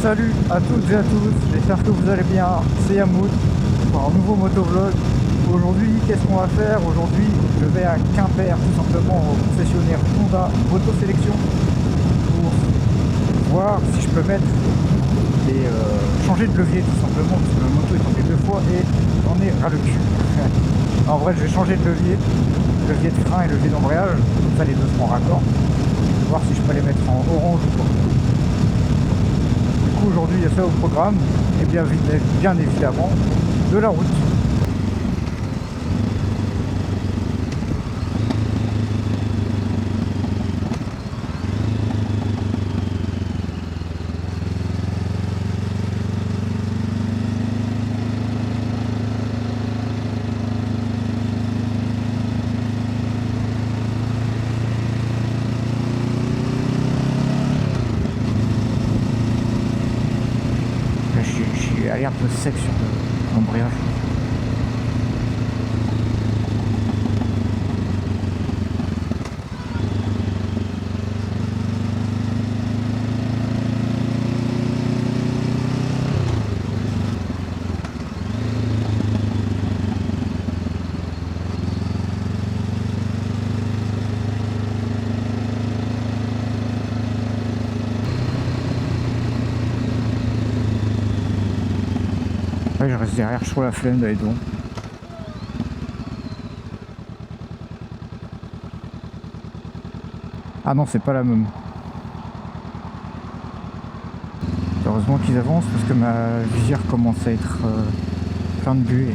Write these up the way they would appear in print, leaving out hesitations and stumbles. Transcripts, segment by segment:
Salut à toutes et à tous, j'espère que vous allez bien, c'est Yamoud pour un nouveau motovlog. Aujourd'hui, qu'est-ce qu'on va faire? Aujourd'hui, je vais à Quimper, tout simplement au concessionnaire Honda Moto Sélection pour voir si je peux mettre et changer de levier tout simplement, parce que la moto est tombée 2 fois et j'en ai ras le cul. En vrai, je vais changer de levier de frein et levier d'embrayage, comme ça les deux seront raccords, voir si je peux les mettre en orange ou pas. Aujourd'hui il y a ça au programme et bien évidemment de la route. J'ai allé un peu sec sur l'embrayage. Ouais, je reste derrière sur la flemme d'aller devant. Ah non, c'est pas la même. Heureusement qu'ils avancent parce que ma visière commence à être plein de buée.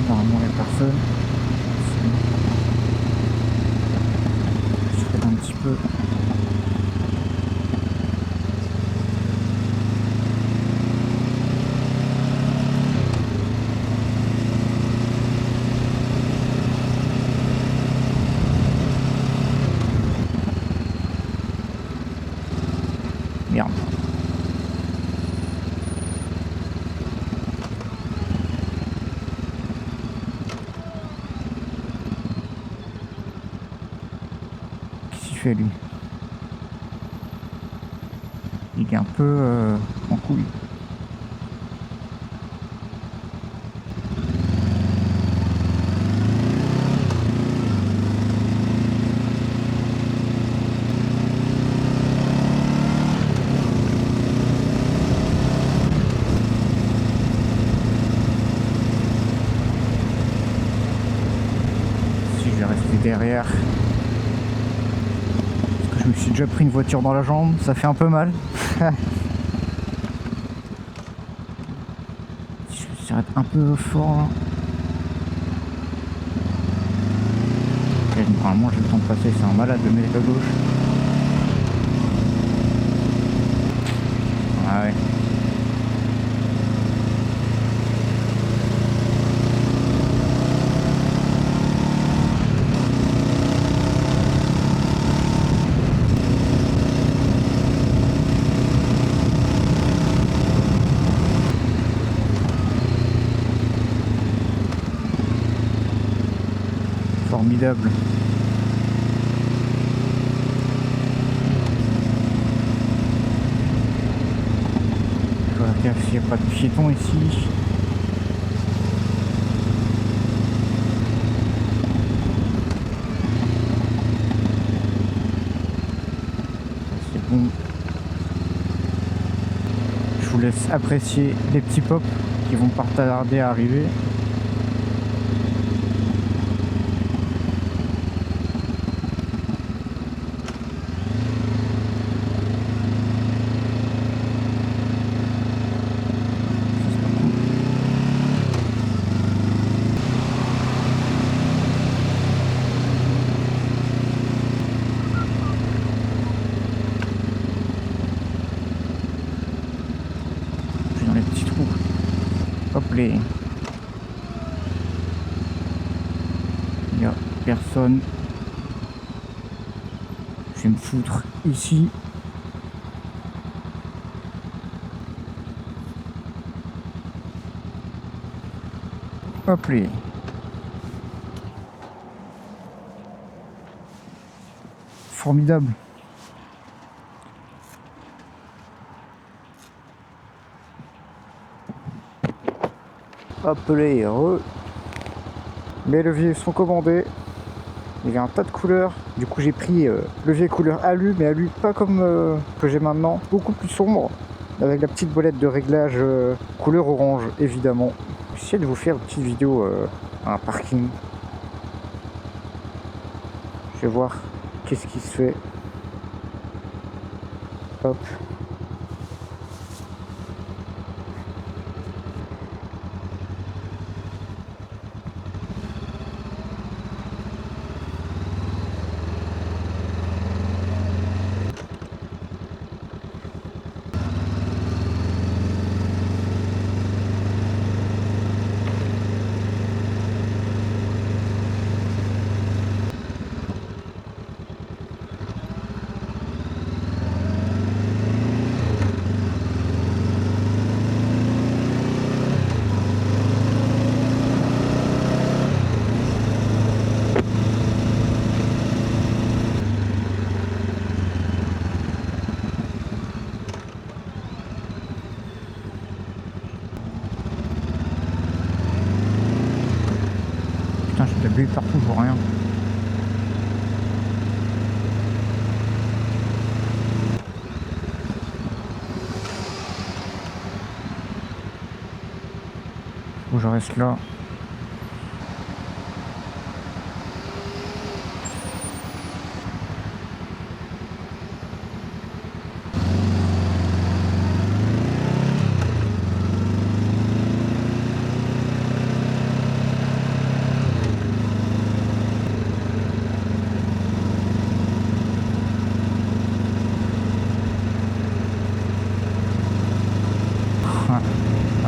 Normalement, il n'y a personne. Je freine un petit peu. Merde. Qu'est-ce qu'il fait lui? Il est un peu en couille. Si je vais rester derrière, parce que je me suis déjà pris une voiture dans la jambe, ça fait un peu mal. Si je s'arrête un peu fort là. Et normalement j'ai le temps de passer, c'est un malade de mettre à gauche. Ah ouais. Formidable. Je regarde gaffe s'il n'y a pas de piétons ici. C'est bon. Je vous laisse apprécier les petits pops qui vont pas tarder à arriver. Hop les. Il n'y a personne. Je vais me foutre ici. Hop là. Formidable. Hop là, mes leviers sont commandés. Il y avait un tas de couleurs. Du coup j'ai pris levier couleur alu, mais alu pas comme que j'ai maintenant, beaucoup plus sombre, avec la petite bolette de réglage couleur orange évidemment. J'essaie de vous faire une petite vidéo à un parking. Je vais voir qu'est-ce qui se fait. Hop. Putain, je t'ai bué partout, je vois rien. Faut que je reste là.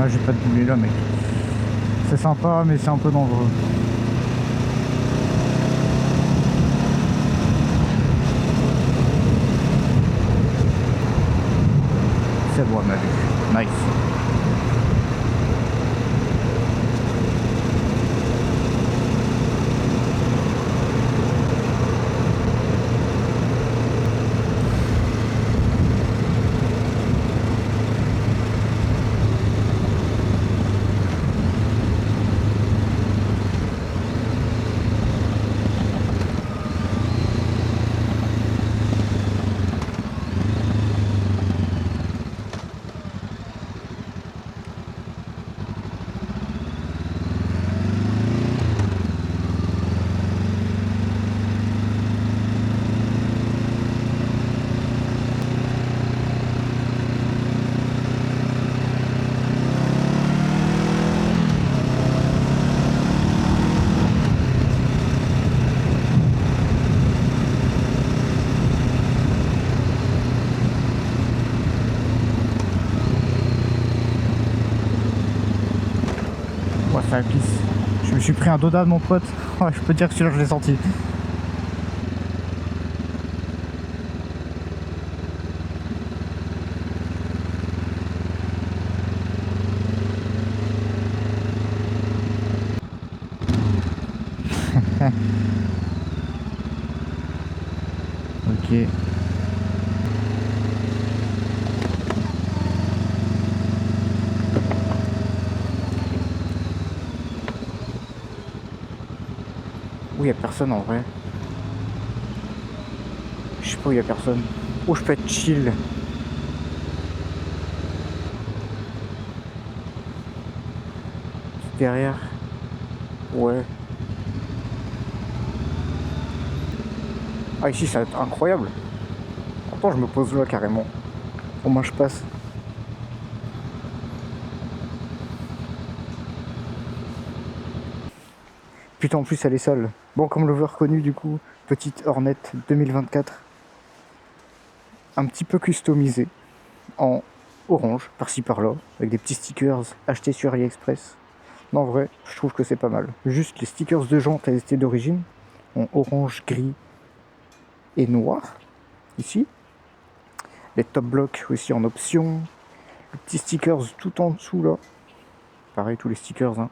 Ah, j'ai pas de boulet là, mec. C'est sympa, mais c'est un peu dangereux. C'est bon, ma vue. Nice. Ouais, ça glisse. Je me suis pris un doda de mon pote. Ouais, je peux dire que celui-là, je l'ai senti. Ok. Où il y a personne en vrai. Je sais pas où il y a personne. Où je peux être chill. Derrière. Ouais. Ah ici ça va être incroyable. Attends, je me pose là carrément. Au moins je passe. Putain, en plus elle est sale. Bon, comme l'over connu du coup, petite Hornet 2024. Un petit peu customisée. En orange, par-ci par-là. Avec des petits stickers achetés sur AliExpress. Non, en vrai, je trouve que c'est pas mal. Juste les stickers de jantes étaient d'origine. En orange, gris et noir. ici. Les top blocks aussi en option. Les petits stickers tout en dessous là. Pareil, tous les stickers. Hein.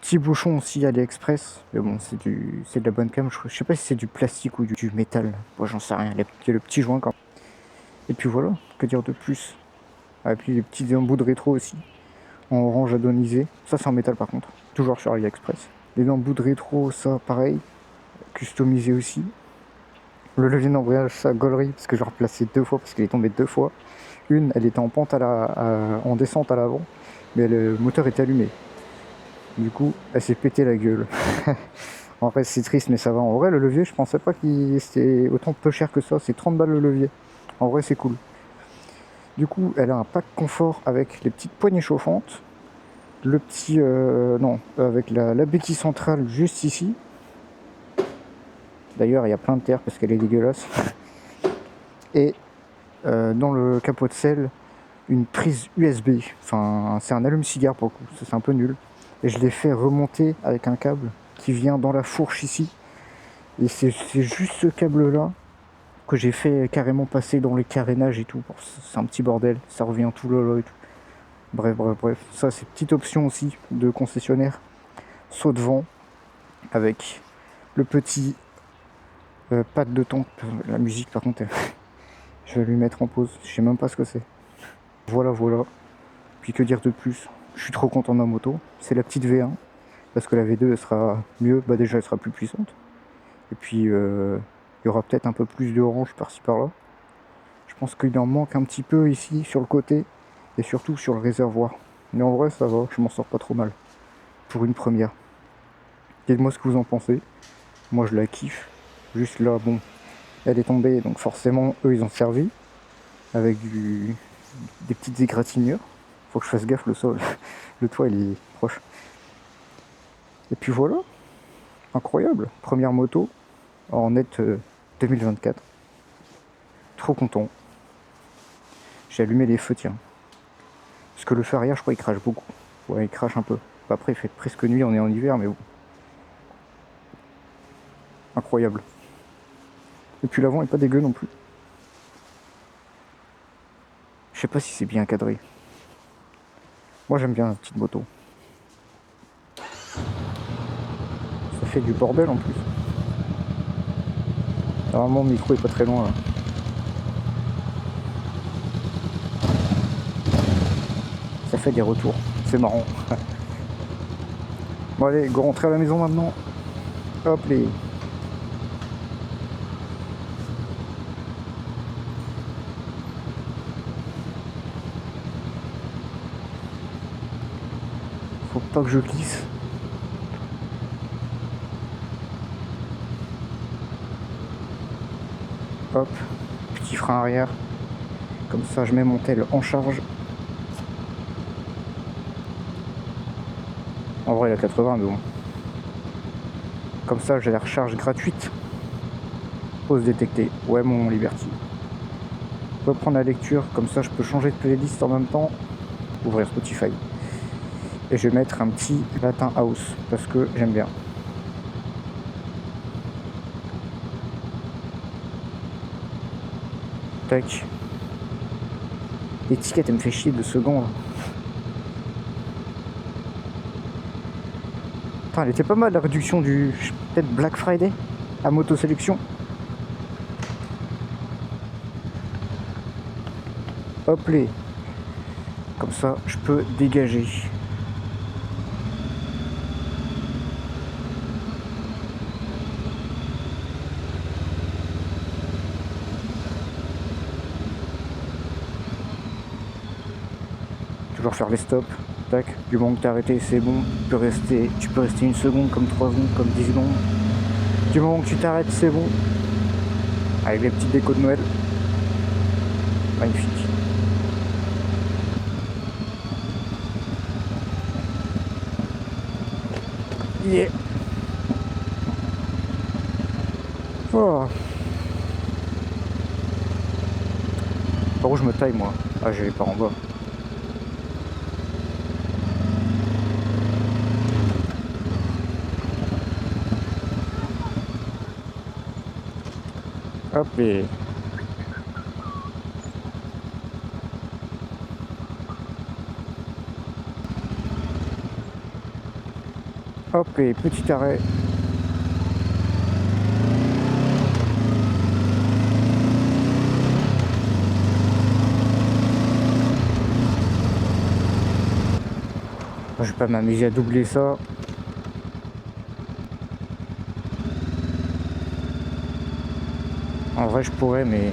Petit bouchon aussi AliExpress. Mais bon, c'est de la bonne cam. Je sais pas si c'est du plastique ou du métal. Moi, j'en sais rien. Il y a le petit joint quand même. Et puis voilà, que dire de plus. Ah, et puis les petits embouts de rétro aussi. En orange adonisé. Ça, c'est en métal par contre. Toujours sur AliExpress. Les embouts de rétro, ça pareil. Customisé aussi. Le levier d'embrayage, ça gaulerie. Parce que j'ai replacé 2 fois. Parce qu'il est tombé 2 fois. Une, elle était en pente en descente à l'avant. Mais le moteur était allumé. Du coup, elle s'est pété la gueule. En vrai, c'est triste, mais ça va. En vrai, le levier, je pensais pas qu'il c'était autant peu cher que ça. C'est 30 balles le levier. En vrai, c'est cool. Du coup, elle a un pack confort avec les petites poignées chauffantes. Le petit... non, avec la béquille centrale juste ici. D'ailleurs, il y a plein de terre parce qu'elle est dégueulasse. Et dans le capot de selle, une prise USB. Enfin, c'est un allume-cigare pour le coup. Ça, c'est un peu nul. Et je l'ai fait remonter avec un câble qui vient dans la fourche ici. Et c'est juste ce câble-là que j'ai fait carrément passer dans les carénages et tout. C'est un petit bordel. Ça revient tout là et tout. Bref. Ça, c'est petite option aussi de concessionnaire. Saut de vent avec le petit pad de ton. La musique, par contre, je vais lui mettre en pause. Je sais même pas ce que c'est. Voilà. Puis que dire de plus? Je suis trop content de ma moto. C'est la petite V1. Parce que la V2 elle sera mieux. Bah déjà elle sera plus puissante. Et puis il y aura peut-être un peu plus d'orange par-ci par-là. Je pense qu'il en manque un petit peu ici sur le côté. Et surtout sur le réservoir. Mais en vrai ça va, je m'en sors pas trop mal. Pour une première. Dites-moi ce que vous en pensez. Moi je la kiffe. Juste là, bon, elle est tombée. Donc forcément eux ils ont servi. Avec des petites égratignures. Faut que je fasse gaffe, le sol. Le toit il est proche. Et puis voilà. Incroyable. Première moto en net 2024. Trop content. J'ai allumé les feux, tiens. Parce que le feu arrière, je crois, il crache beaucoup. Ouais, il crache un peu. Après, il fait presque nuit, on est en hiver, mais bon. Incroyable. Et puis l'avant est pas dégueu non plus. Je sais pas si c'est bien cadré. Moi, j'aime bien la petite moto. Ça fait du bordel en plus. Normalement, le micro est pas très loin là. Ça fait des retours. C'est marrant. Bon allez, go rentrer à la maison maintenant. Hop les. Faut pas que je glisse. Hop, petit frein arrière. Comme ça, je mets mon tel en charge. En vrai, il a 80, mais bon. Comme ça, j'ai la recharge gratuite. Pause détectée. Ouais, mon Liberty. Reprendre la lecture. Comme ça, je peux changer de playlist en même temps. Ouvrir Spotify. Et je vais mettre un petit Latin House. Parce que j'aime bien. Tac. L'étiquette, elle me fait chier 2 secondes. Putain, elle était pas mal la réduction du peut-être Black Friday à Moto Sélection. Hop les. Comme ça, je peux dégager. Toujours faire les stops. Tac, du moment que t'as arrêté, c'est bon. Tu peux rester 1 seconde, comme 3 secondes, comme 10 secondes. Du moment que tu t'arrêtes, c'est bon. Avec les petites décos de Noël. Magnifique. Yeah. Oh. Par où je me taille moi? Ah, j'ai les pas en bas. Hop et Hop, et petit arrêt. Je vais pas m'amuser à doubler ça. En vrai, je pourrais, mais...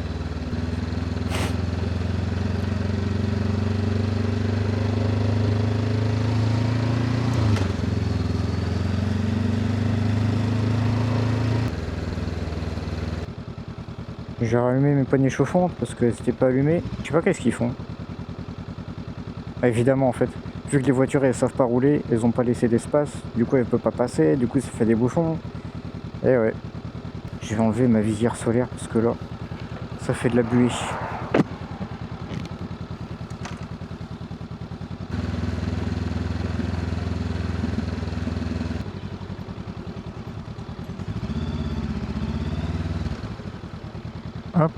J'ai rallumé mes poignées chauffantes parce que c'était pas allumé. Je sais pas qu'est-ce qu'ils font. Ah, évidemment, en fait, vu que les voitures elles savent pas rouler, elles ont pas laissé d'espace. Du coup, elles peuvent pas passer. Du coup, ça fait des bouchons. Et ouais. Je vais enlever ma visière solaire parce que là, ça fait de la buée. Hop.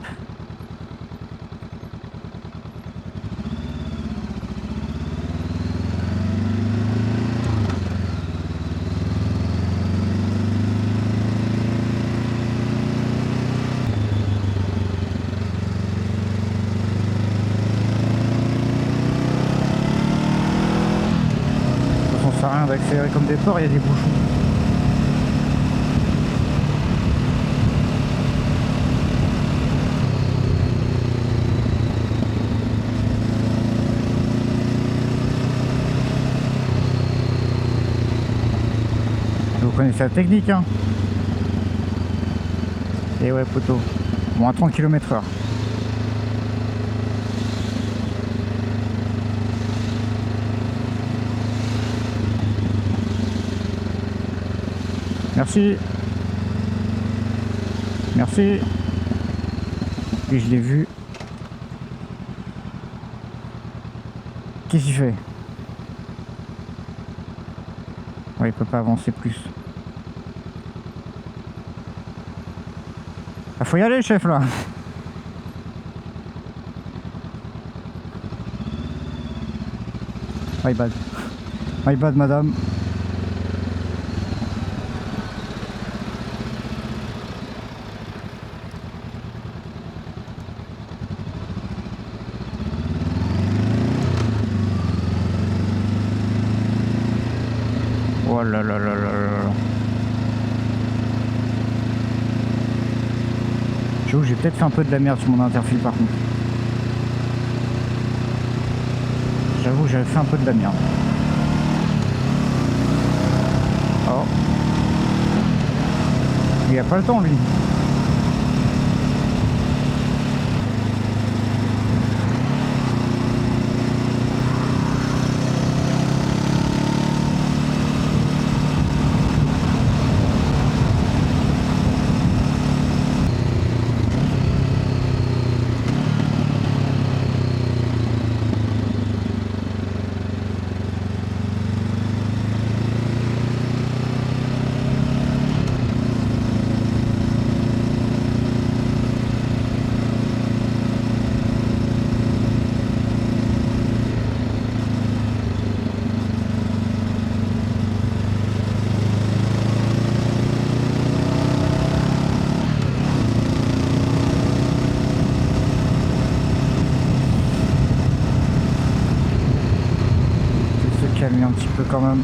Ça sert à rien d'accélérer comme des porcs, il y a des bouchons. Vous connaissez la technique, hein? Et ouais, poteau. Bon, à 30 km/h. Merci. Merci. Et je l'ai vu. Qu'est-ce qu'il fait? Ouais, il peut pas avancer plus. Ah, faut y aller, chef, là. My bad. My bad, madame. Oh là là là là là. J'avoue, j'ai peut-être fait un peu de la merde sur mon interfile par contre. J'avoue, j'avais fait un peu de la merde. Oh. Il a pas le temps, lui. Calmer un petit peu quand même.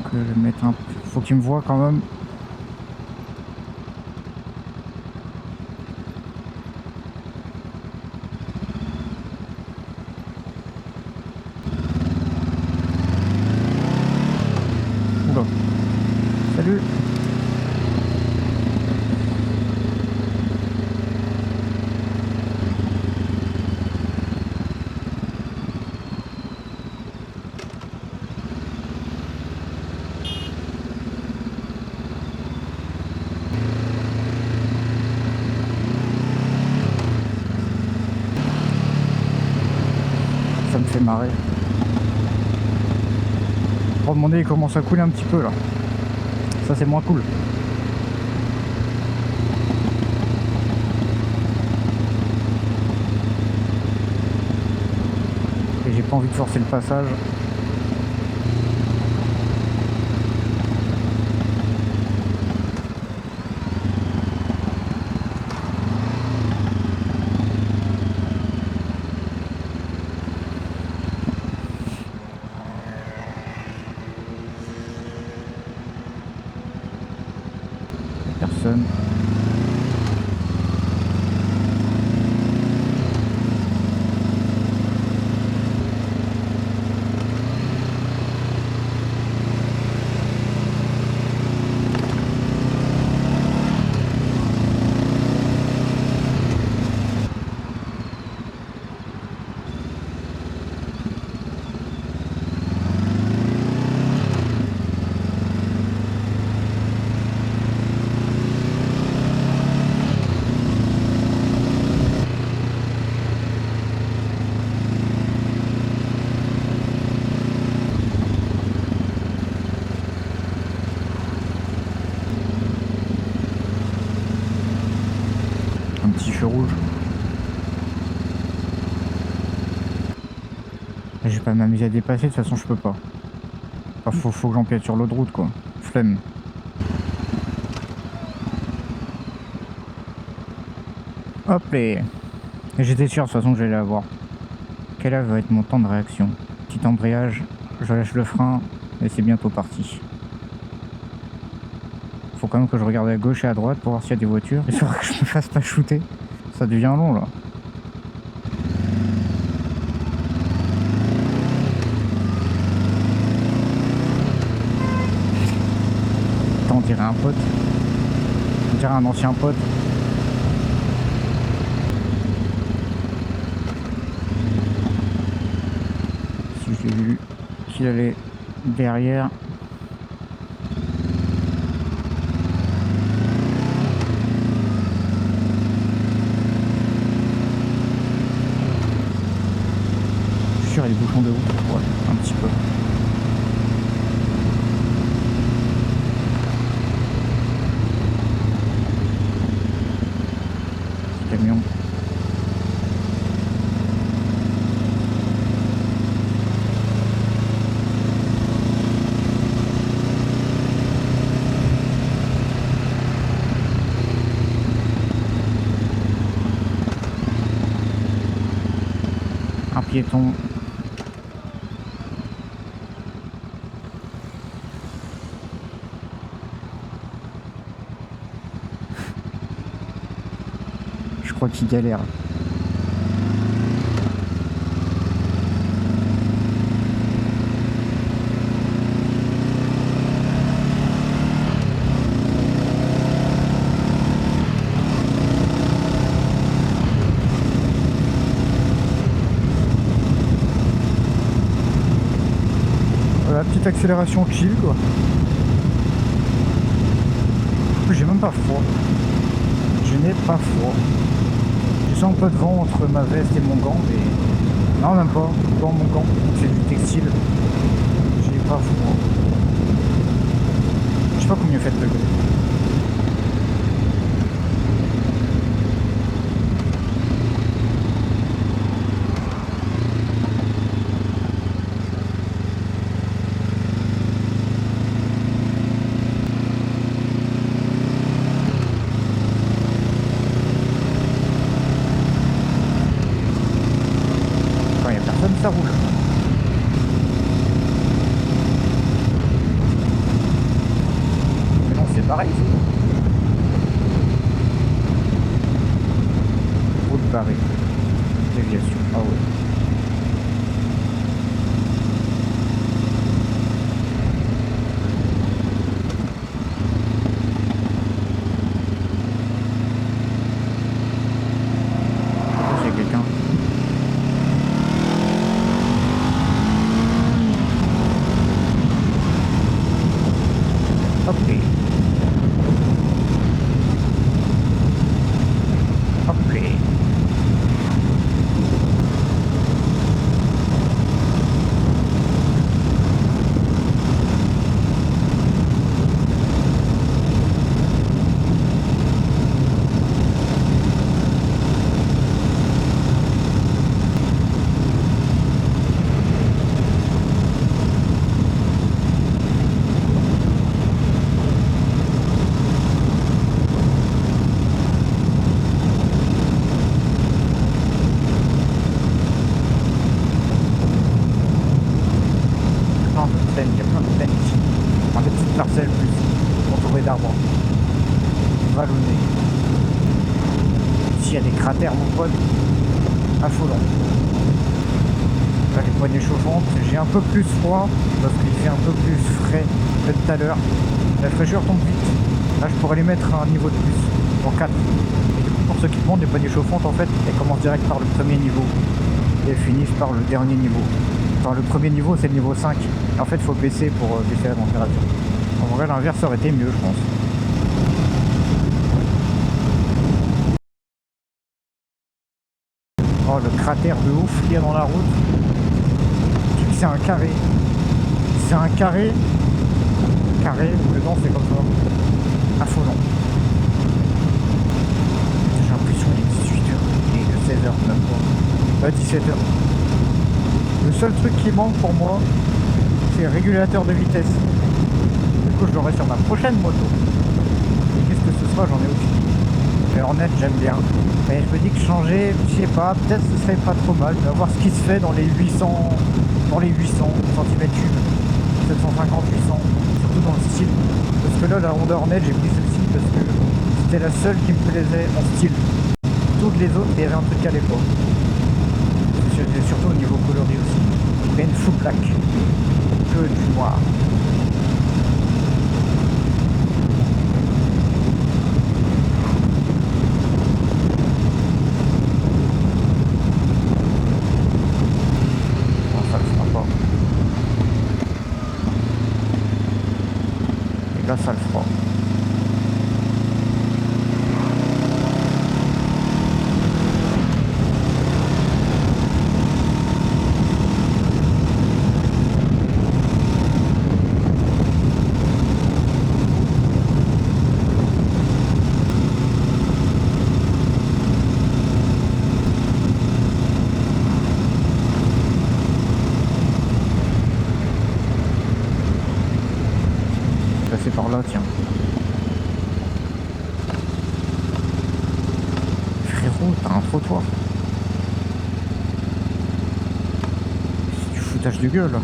Faut que je mette un... Faut qu'il me voie quand même. Oula. Salut. Ça me fait marrer. Oh, mon nez il commence à couler un petit peu là. Ça c'est moins cool. Et j'ai pas envie de forcer le passage. Personne. Un petit feu rouge. Je vais pas m'amuser à dépasser, de toute façon je peux pas. Enfin, faut que j'empiète sur l'autre route quoi. Flemme. Hop les. J'étais sûr de toute façon que j'allais l'avoir. Quel va être mon temps de réaction? Petit embrayage, je lâche le frein et c'est bientôt parti. Faut quand même que je regarde à gauche et à droite pour voir s'il y a des voitures. Il faudra que je me fasse pas shooter. Ça devient long là. Attends, on dirait un pote. On dirait un ancien pote. Si j'ai vu qu'il allait derrière. Il y a des bouchons de route, ouais, un petit peu. Camion. Un piéton. Je crois qu'il galère. Voilà, petite accélération chill quoi. J'ai même pas froid. Je n'ai pas froid. Je sens un peu de vent entre ma veste et mon gant, mais non, même pas. Dans mon gant, c'est du textile. J'ai pas froid. Je sais pas combien fait le degré. Ça roule. Mais non, c'est pareil. Route barrée. Déviation. Ah ouais. C'est quelqu'un. Ok. de plaines, il y a plein de plaines ici. Enfin, des petites parcelles plus, entourées d'arbres. Vallonnées. Ici, il y a des cratères, mon pote. Affolant. Là, les poignées chauffantes, j'ai un peu plus froid parce qu'il fait un peu plus frais que tout à l'heure. La fraîcheur tombe vite. Là, je pourrais les mettre à un niveau de plus, en 4. Et du coup, pour ceux qui demandent, les poignées chauffantes, en fait, elles commencent direct par le premier niveau et elles finissent par le dernier niveau. Enfin, le premier niveau, c'est le niveau 5. En fait, il faut baisser pour baisser la température. En vrai, l'inverse aurait été mieux, je pense. Oh, le cratère de ouf qu'il y a dans la route. C'est un carré. C'est un carré. Carré, dedans c'est comme ça. Affolant. J'ai l'impression qu'il est 18h. Il est que 16h même pas. 17h. Le seul truc qui manque pour moi, c'est le régulateur de vitesse. Du coup, je l'aurai sur ma prochaine moto. Et qu'est-ce que ce sera, j'en ai aucune idée. Mais Hornet, j'aime bien. Mais je me dis que changer, je sais pas, peut-être ce serait pas trop mal de voir ce qui se fait dans les 800 cm3, 750, 800, surtout dans le style. Parce que là, la Honda Hornet, j'ai pris celle-ci parce que c'était la seule qui me plaisait en style. Toutes les autres, il y avait un truc à l'époque. Surtout au niveau coloris aussi. Il y a une full black, que du noir. Là, ça le fera. Passer par là, tiens. Frérot, t'as un trottoir. C'est du foutage de gueule.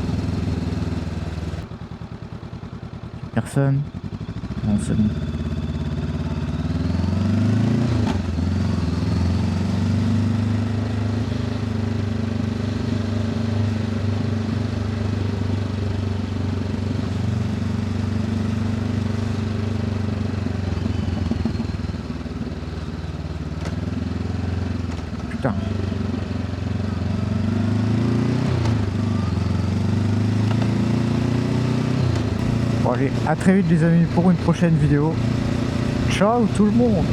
Personne. Non, c'est bon. Putain. Bon allez, à très vite les amis pour une prochaine vidéo. Ciao tout le monde.